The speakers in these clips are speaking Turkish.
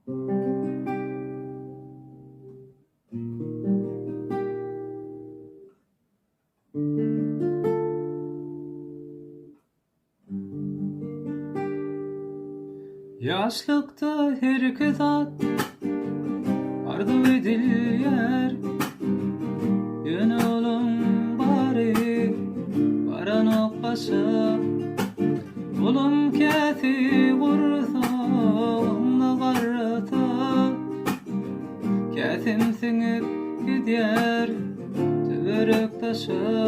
Yaşlıkta herkes at ardı edilyer. Yine oğlum bari varan okkaşa. Oğlum keti kursa onunla karrata. Ketim singip gider tüverek taşa.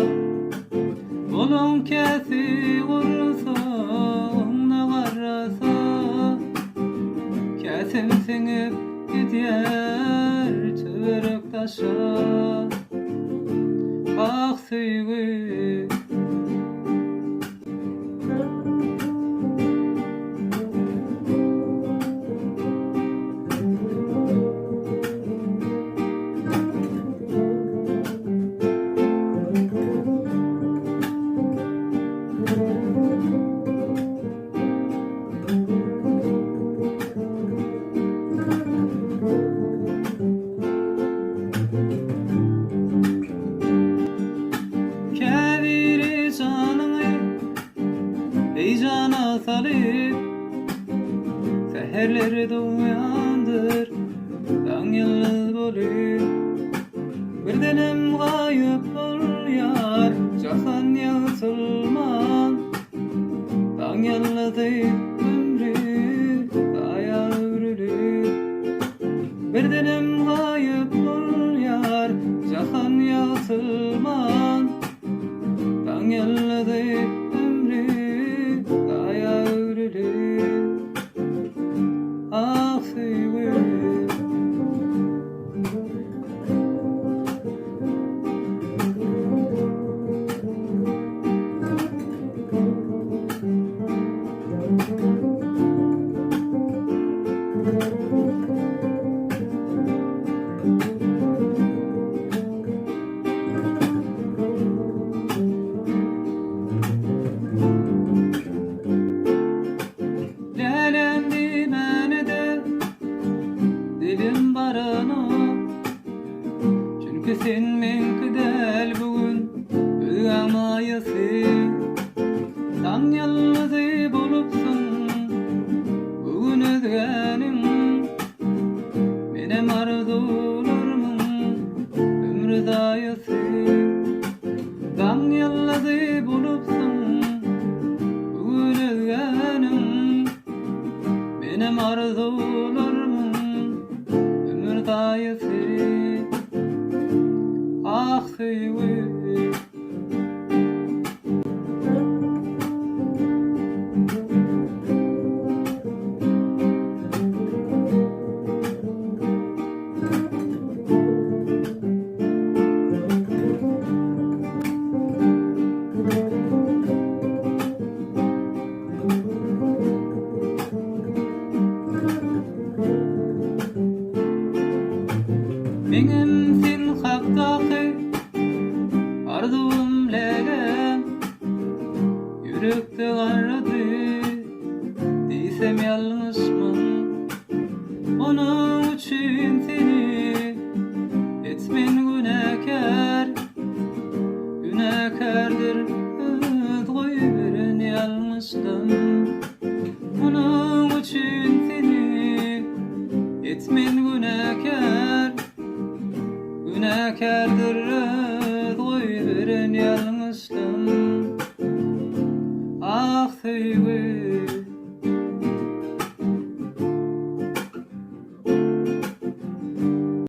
Oğlum keti kursa onunla karrata. Ketim singip gider tüverek taşa. Ah sevgi heyecana salip seherleri uyandır dan yıldız bolip birdenem gayip ol yar cahan yansılman dan yıldız ömrü daya ömrülü birdenem gayip ol yar cahan yansılman dan yıldız ah sevgi dilim barana. Çünkü sen menkidel bugün öğamayasın. Sen yalnızı bulupsun bugün özgenim. Benim arzularımın ömrü dayasın. Sen yalnızı bulupsun bugün özgenim. Benim arzularımın dayısı ah sevgi benim sen haktaki arzum legem yürekte aradı diysem yanlışmın onun için seni etmen günahkar günahkardır öz koyveren yanlıştım onun için seni etmen günahkar günahkardır koy veren yanlıştım ah sevgi